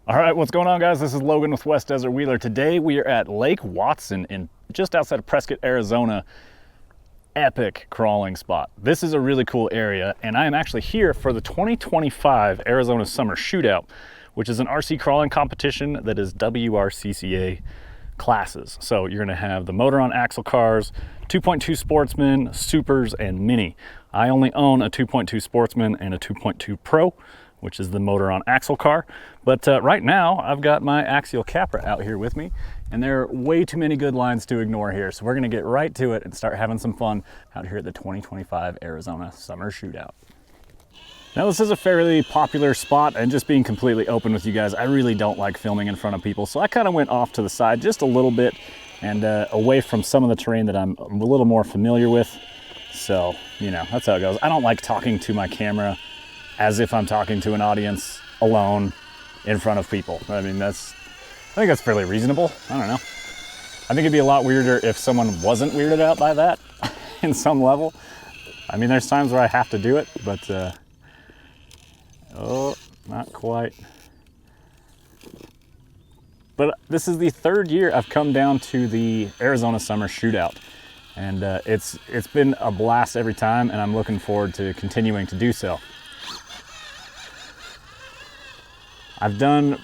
All right, what's going on, guys? This is Logan with West Desert Wheeler. Today we are at Lake Watson in just outside of Prescott, Arizona. Epic crawling spot. This is a really cool area, and I am actually here for the 2025 Arizona Summer Shootout, which is an RC crawling competition that is WRCCA classes. So you're gonna have the motor on axle cars, 2.2 Sportsman, Supers, and Mini. I only own a 2.2 Sportsman and a 2.2 Pro, which is the motor on axle car. But right now I've got my Axial Capra out here with me, and there are way too many good lines to ignore here. So we're gonna get right to it and start having some fun out here at the 2025 Arizona Summer Shootout. Now this is a fairly popular spot, and just being completely open with you guys, I really don't like filming in front of people. So I kind of went off to the side just a little bit and away from some of the terrain that I'm a little more familiar with. So, you know, that's how it goes. I don't like talking to my camera as if I'm talking to an audience alone in front of people. I mean, I think that's fairly reasonable. I don't know. I think it'd be a lot weirder if someone wasn't weirded out by that in some level. I mean, there's times where I have to do it, but oh, not quite. But this is the third year I've come down to the Arizona Summer Shootout, and it's been a blast every time, and I'm looking forward to continuing to do so. I've done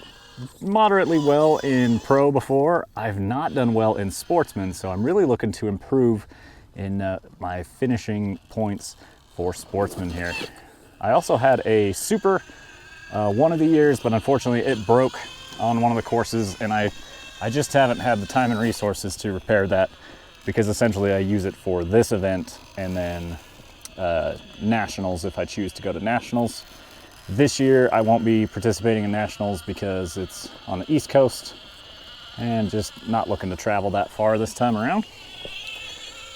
moderately well in Pro before. I've not done well in Sportsman, so I'm really looking to improve in my finishing points for Sportsman here. I also had a Super one of the years, but unfortunately it broke on one of the courses, and I just haven't had the time and resources to repair that, because essentially I use it for this event and then Nationals if I choose to go to Nationals. This year I won't be participating in Nationals because it's on the East Coast and just not looking to travel that far this time around.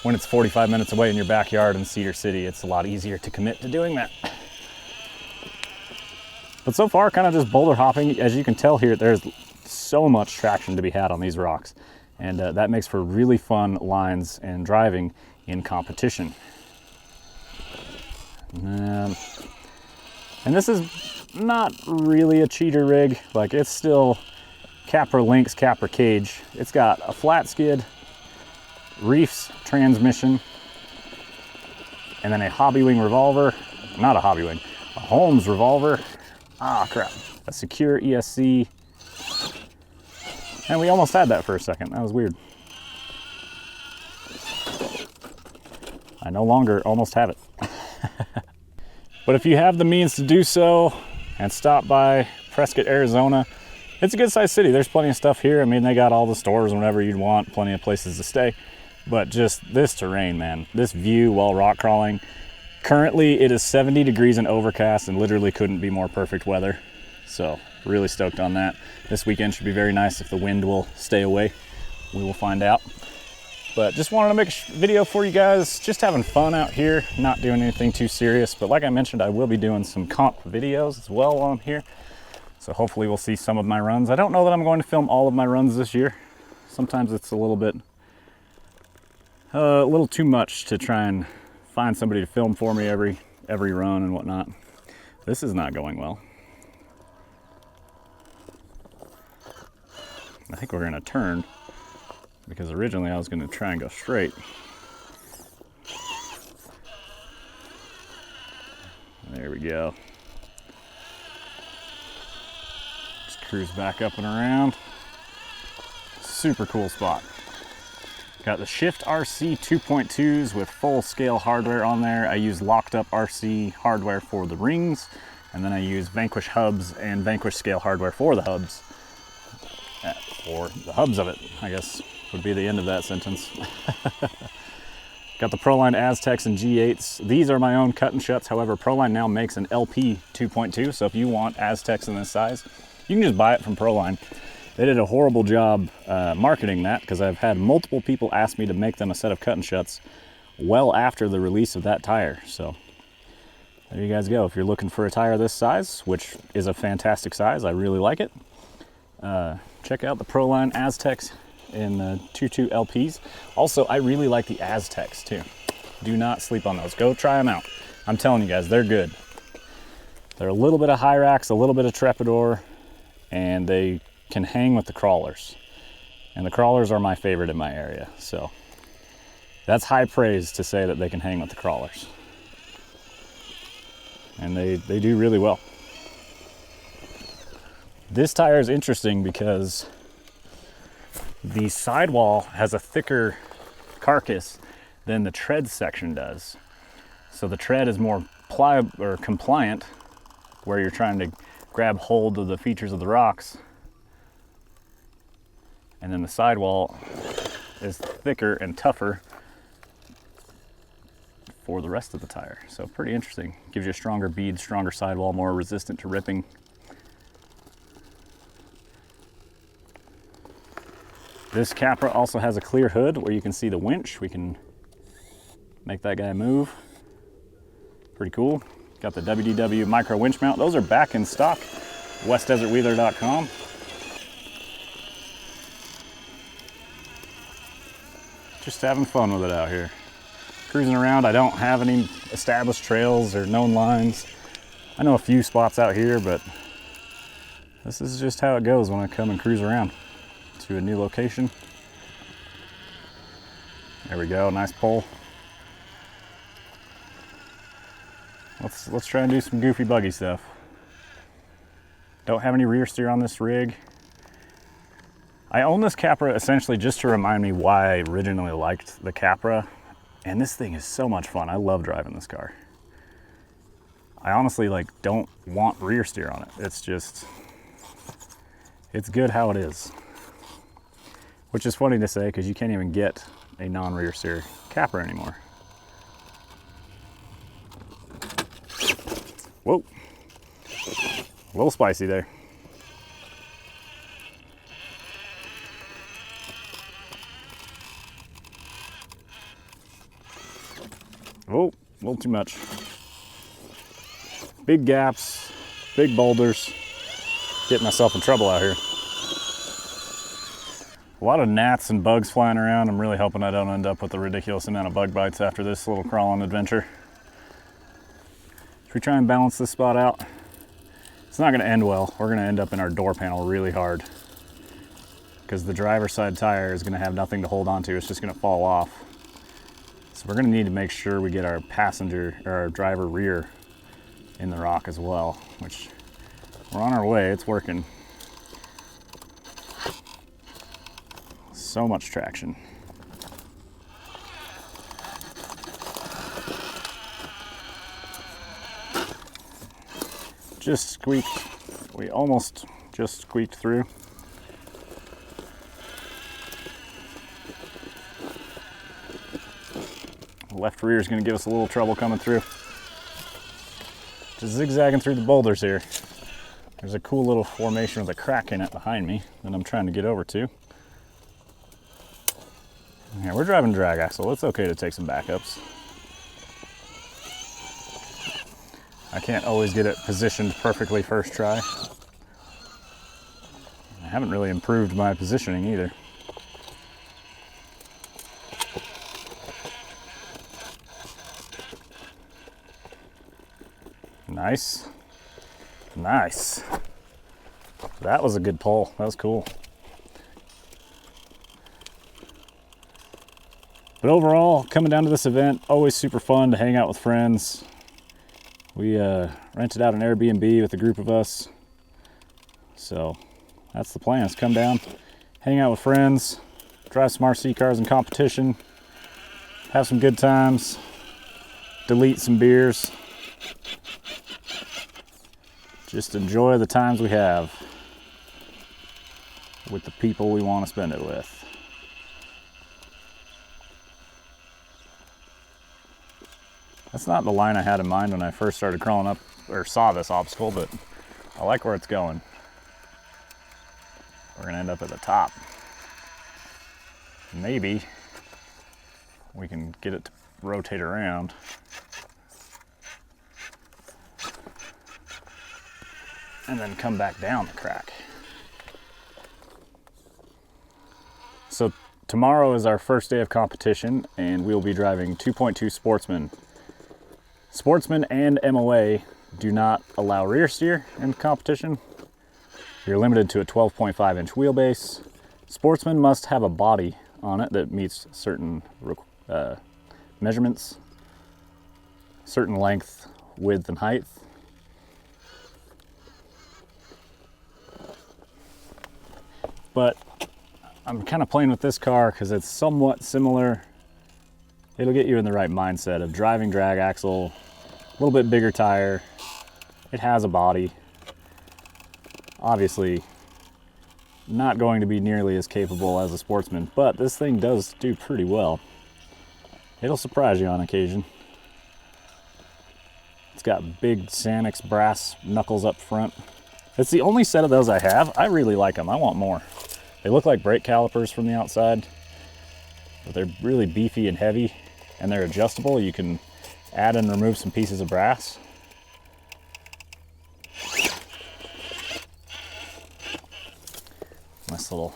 When it's 45 minutes away in your backyard in Cedar City, it's a lot easier to commit to doing that. But so far, kind of just boulder hopping. As you can tell here, there's so much traction to be had on these rocks, and that makes for really fun lines and driving in competition. And this is not really a cheater rig. Like, it's still Capra Lynx, Capra cage. It's got a flat skid, Reefs transmission, and then a Hobby Wing revolver. Not a Hobby Wing, a Holmes revolver. Ah, crap. A Sequre ESC. And we almost had that for a second. That was weird. I no longer almost have it. But if you have the means to do so and stop by Prescott, Arizona, it's a good sized city. There's plenty of stuff here. I mean, they got all the stores and whatever you'd want, plenty of places to stay. But just this terrain, man, this view while rock crawling. Currently it is 70 degrees and overcast, and literally couldn't be more perfect weather. So really stoked on that. This weekend should be very nice if the wind will stay away. We will find out. But just wanted to make a video for you guys, just having fun out here, not doing anything too serious. But like I mentioned, I will be doing some comp videos as well while I'm here. So hopefully we'll see some of my runs. I don't know that I'm going to film all of my runs this year. Sometimes it's a little too much to try and find somebody to film for me every run and whatnot. This is not going well. I think we're gonna turn, because originally I was gonna try and go straight. There we go. Just cruise back up and around. Super cool spot. Got the Shift RC 2.2s with full scale hardware on there. I use locked up RC hardware for the rings, and then I use Vanquish hubs and Vanquish scale hardware for the hubs. Or the hubs of it, I guess, would be the end of that sentence. Got the Proline Aztecs and G8s. These are my own cut and shuts. However, Proline now makes an LP 2.2, so if you want Aztecs in this size, you can just buy it from Proline. They did a horrible job marketing that, because I've had multiple people ask me to make them a set of cut and shuts well after the release of that tire. So there you guys go. If you're looking for a tire this size, which is a fantastic size, I really like it, check out the Proline Aztecs in the 2.2 LPs. Also, I really like the Aztecs too. Do not sleep on those. Go try them out. I'm telling you guys, they're good. They're a little bit of Hyrax, a little bit of Trepidor, and they can hang with the crawlers. And the crawlers are my favorite in my area, so that's high praise to say that they can hang with the crawlers. And they do really well. This tire is interesting because the sidewall has a thicker carcass than the tread section does. So the tread is more pliable or compliant, where you're trying to grab hold of the features of the rocks. And then the sidewall is thicker and tougher for the rest of the tire. So pretty interesting. Gives you a stronger bead, stronger sidewall, more resistant to ripping. This Capra also has a clear hood where you can see the winch. We can make that guy move. Pretty cool. Got the WDW micro winch mount. Those are back in stock. westdesertwheeler.com. Just having fun with it out here. Cruising around. I don't have any established trails or known lines. I know a few spots out here, but this is just how it goes when I come and cruise around to a new location. There we go, nice pull. Let's try and do some goofy buggy stuff. Don't have any rear steer on this rig. I own this Capra essentially just to remind me why I originally liked the Capra, and this thing is so much fun. I love driving this car. I honestly don't want rear steer on it. It's just, it's good how it is. Which is funny to say because you can't even get a non-rear steer Capra anymore. Whoa, a little spicy there. Oh, a little too much. Big gaps, big boulders. Getting myself in trouble out here. A lot of gnats and bugs flying around. I'm really hoping I don't end up with a ridiculous amount of bug bites after this little crawling adventure. Should we try and balance this spot out? It's not gonna end well. We're gonna end up in our door panel really hard because the driver's side tire is gonna have nothing to hold on to. It's just gonna fall off. So we're gonna need to make sure we get our passenger or our driver rear in the rock as well, which we're on our way, it's working. So much traction. Just squeaked, we almost just squeaked through. The left rear is going to give us a little trouble coming through. Just zigzagging through the boulders here. There's a cool little formation with a crack in it behind me that I'm trying to get over to. Yeah, we're driving drag axle. It's okay to take some backups. I can't always get it positioned perfectly first try. I haven't really improved my positioning either. Nice. Nice. That was a good pull. That was cool. But overall, coming down to this event, always super fun to hang out with friends. We rented out an Airbnb with a group of us. So that's the plan, is come down, hang out with friends, drive some RC cars in competition, have some good times, delete some beers. Just enjoy the times we have with the people we want to spend it with. That's not the line I had in mind when I first started crawling up or saw this obstacle, but I like where it's going. We're gonna end up at the top. Maybe we can get it to rotate around. And then come back down the crack. So tomorrow is our first day of competition, and we'll be driving 2.2 Sportsman. Sportsman and MOA do not allow rear steer in competition. You're limited to a 12.5 inch wheelbase. Sportsman must have a body on it that meets certain measurements, certain length, width, and height. But I'm kind of playing with this car because it's somewhat similar. It'll get you in the right mindset of driving drag axle, a little bit bigger tire. It has a body. Obviously, not going to be nearly as capable as a Sportsman, but this thing does do pretty well. It'll surprise you on occasion. It's got big Sanix brass knuckles up front. It's the only set of those I have. I really like them. I want more. They look like brake calipers from the outside, but they're really beefy and heavy, and they're adjustable. You can add and remove some pieces of brass. Nice little,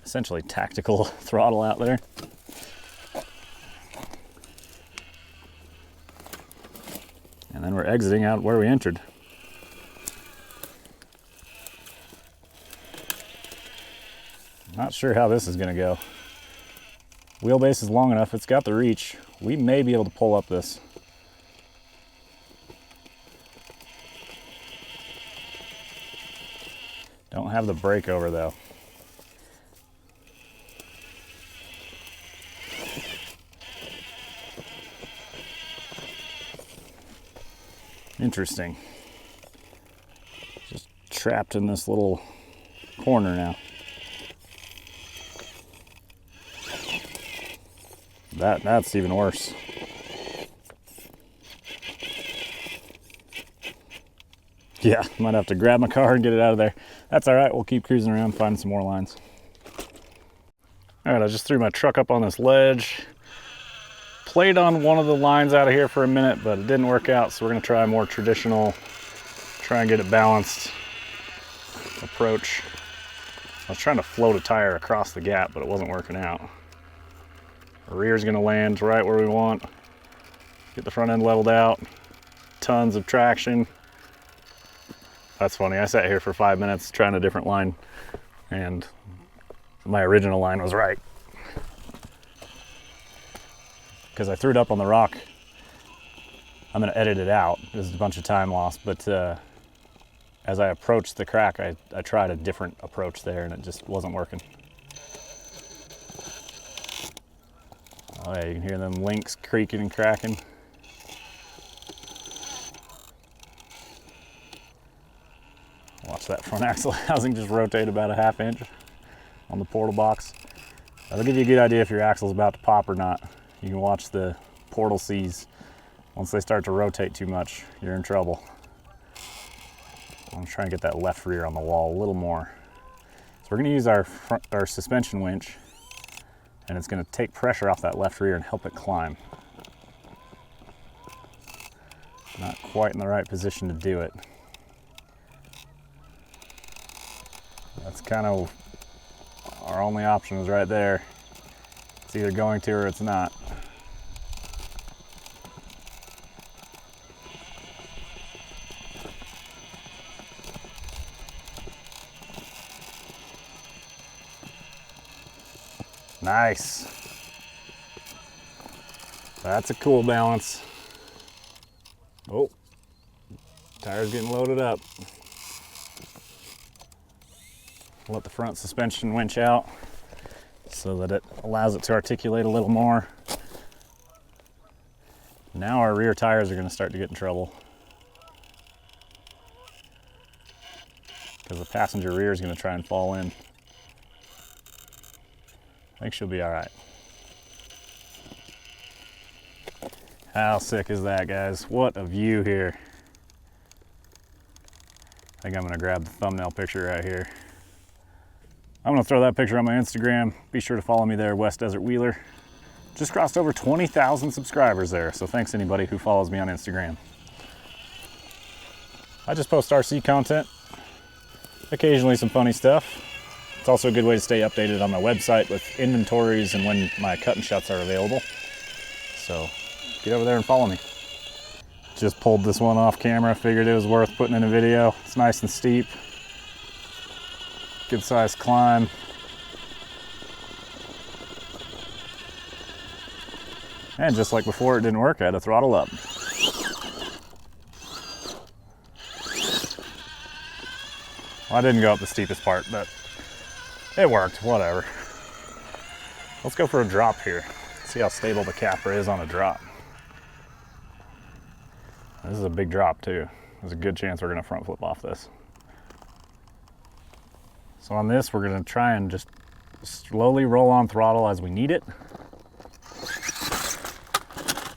essentially tactical throttle out there. And then we're exiting out where we entered. Not sure how this is going to go. Wheelbase is long enough, it's got the reach. We may be able to pull up this. Don't have the brake over though. Interesting. Just trapped in this little corner now. That's even worse. Yeah, might have to grab my car and get it out of there. That's all right, we'll keep cruising around, finding some more lines. All right, I just threw my truck up on this ledge. Played on one of the lines out of here for a minute, but it didn't work out, so we're gonna try a more traditional, try and get it balanced approach. I was trying to float a tire across the gap, but it wasn't working out. The rear's gonna land right where we want. Get the front end leveled out. Tons of traction. That's funny, I sat here for 5 minutes trying a different line, and my original line was right. Because I threw it up on the rock. I'm gonna edit it out. There's a bunch of time lost, but as I approached the crack, I tried a different approach there and it just wasn't working. Oh yeah, you can hear them links creaking and cracking. Watch that front axle housing just rotate about a ½ inch on the portal box. That'll give you a good idea if your axle's about to pop or not. You can watch the portal C's. Once they start to rotate too much, you're in trouble. I'm gonna try and get that left rear on the wall a little more. So we're gonna use our suspension winch, and it's gonna take pressure off that left rear and help it climb. Not quite in the right position to do it. That's kind of our only option is right there. It's either going to or it's not. Nice. That's a cool balance. Oh, tire's getting loaded up. Let the front suspension winch out so that it allows it to articulate a little more. Now our rear tires are going to start to get in trouble because the passenger rear is going to try and fall in. I think she'll be all right. How sick is that, guys? What a view here. I think I'm going to grab the thumbnail picture right here. I'm gonna throw that picture on my Instagram. Be sure to follow me there, West Desert Wheeler. Just crossed over 20,000 subscribers there, so thanks anybody who follows me on Instagram. I just post RC content, occasionally some funny stuff. It's also a good way to stay updated on my website with inventories and when my cut and shuts are available. So get over there and follow me. Just pulled this one off camera, figured it was worth putting in a video. It's nice and steep. Good sized climb. And just like before, it didn't work. I had to throttle up. Well, I didn't go up the steepest part, but it worked, whatever. Let's go for a drop here. See how stable the Capra is on a drop. This is a big drop too. There's a good chance we're gonna front flip off this. So on this, we're gonna try and just slowly roll on throttle as we need it.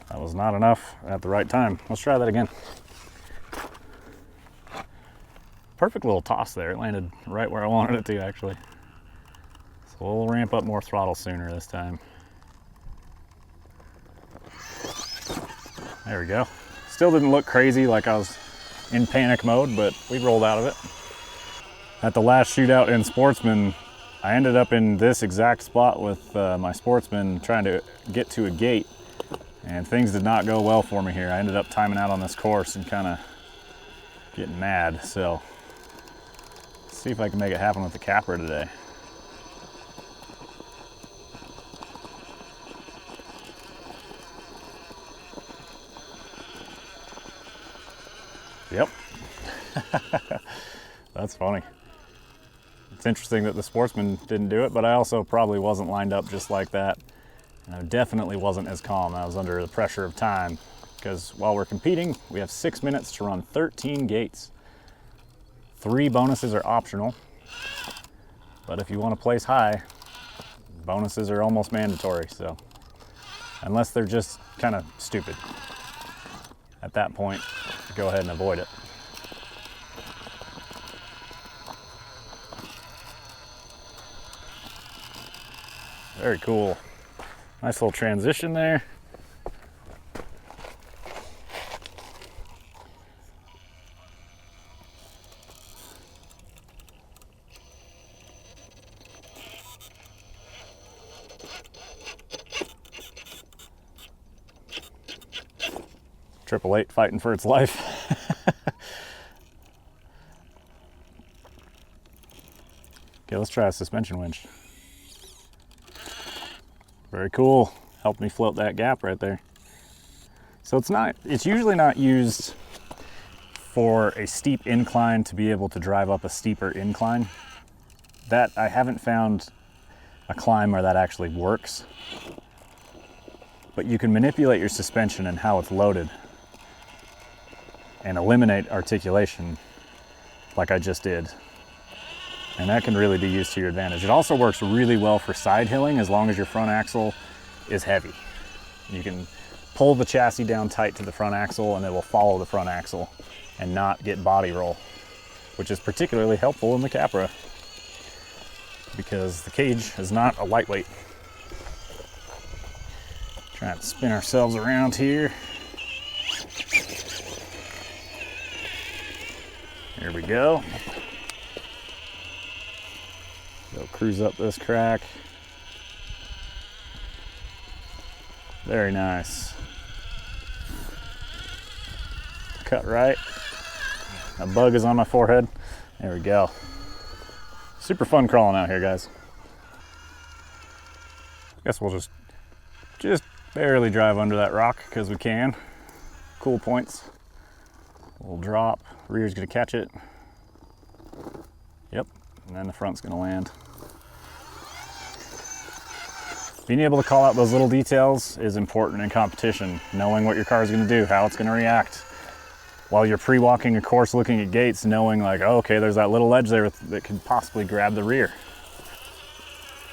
That was not enough at the right time. Let's try that again. Perfect little toss there. It landed right where I wanted it to, actually. So we'll ramp up more throttle sooner this time. There we go. Still didn't look crazy like I was in panic mode, but we rolled out of it. At the last shootout in Sportsman, I ended up in this exact spot with my Sportsman trying to get to a gate, and things did not go well for me here. I ended up timing out on this course and kind of getting mad, so let's see if I can make it happen with the Capra today. Yep. That's funny. It's interesting that the Sportsman didn't do it, but I also probably wasn't lined up just like that. And I definitely wasn't as calm. I was under the pressure of time because while we're competing, we have 6 minutes to run 13 gates. 3 bonuses are optional, but if you want to place high, bonuses are almost mandatory. So unless they're just kind of stupid, at that point, go ahead and avoid it. Very cool. Nice little transition there. Triple 8 fighting for its life. Okay, let's try a suspension winch. Very cool. Helped me float that gap right there. So it's usually not used for a steep incline to be able to drive up a steeper incline. That I haven't found a climb where that actually works. But you can manipulate your suspension and how it's loaded and eliminate articulation like I just did. And that can really be used to your advantage. It also works really well for side hilling as long as your front axle is heavy. You can pull the chassis down tight to the front axle and it will follow the front axle and not get body roll, which is particularly helpful in the Capra because the cage is not a lightweight. Try to spin ourselves around here. There we go. Go cruise up this crack. Very nice. Cut right. A bug is on my forehead. There we go. Super fun crawling out here, guys. Guess we'll just barely drive under that rock because we can. Cool points. A little drop. Rear's gonna catch it. Yep. And then the front's gonna land. Being able to call out those little details is important in competition. Knowing what your car is gonna do, how it's gonna react. While you're pre-walking a course looking at gates, knowing like, oh, okay, there's that little ledge there that could possibly grab the rear.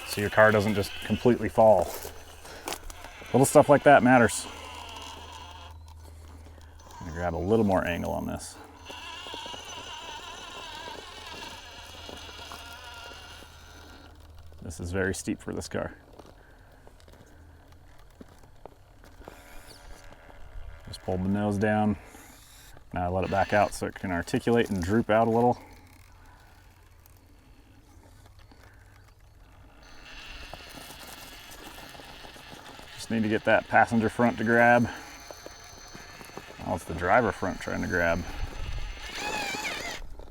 So your car doesn't just completely fall. Little stuff like that matters. I'm gonna grab a little more angle on this. This is very steep for this car. Just pulled the nose down. Now I let it back out so it can articulate and droop out a little. Just need to get that passenger front to grab. Oh, it's the driver front trying to grab.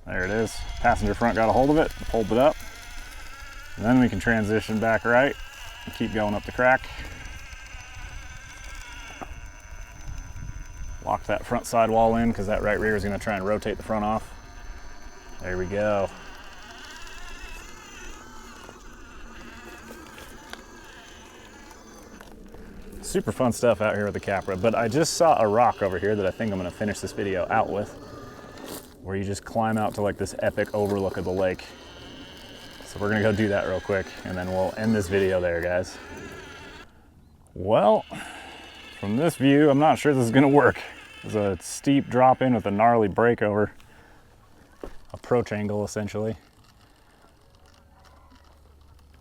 There it is. Passenger front got a hold of it, pulled it up. And then we can transition back right and keep going up the crack. Lock that front sidewall in because that right rear is going to try and rotate the front off. There we go. Super fun stuff out here with the Capra, but I just saw a rock over here that I think I'm going to finish this video out with, where you just climb out to like this epic overlook of the lake. So we're going to go do that real quick, and then we'll end this video there, guys. Well, from this view, I'm not sure this is going to work. There's a steep drop in with a gnarly breakover. Approach angle, essentially.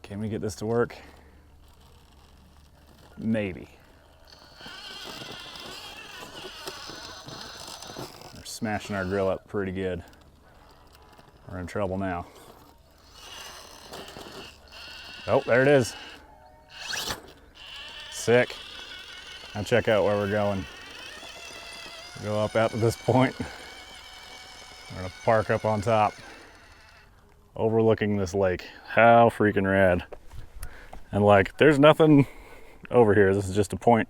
Can we get this to work? Maybe. We're smashing our grill up pretty good. We're in trouble now. Oh, there it is. Sick. Now check out where we're going. Go up out to this point. We're gonna park up on top, overlooking this lake. How freaking rad. And like, there's nothing over here. This is just a point.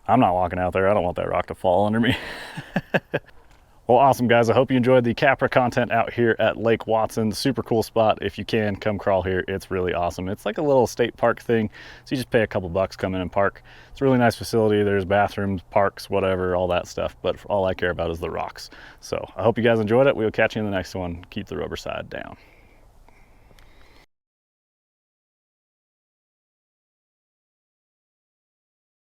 I'm not walking out there. I don't want that rock to fall under me. Well, awesome, guys. I hope you enjoyed the Capra content out here at Lake Watson. Super cool spot. If you can, come crawl here. It's really awesome. It's like a little state park thing. So you just pay a couple bucks, come in and park. It's a really nice facility. There's bathrooms, parks, whatever, all that stuff. But all I care about is the rocks. So I hope you guys enjoyed it. We'll catch you in the next one. Keep the rubber side down.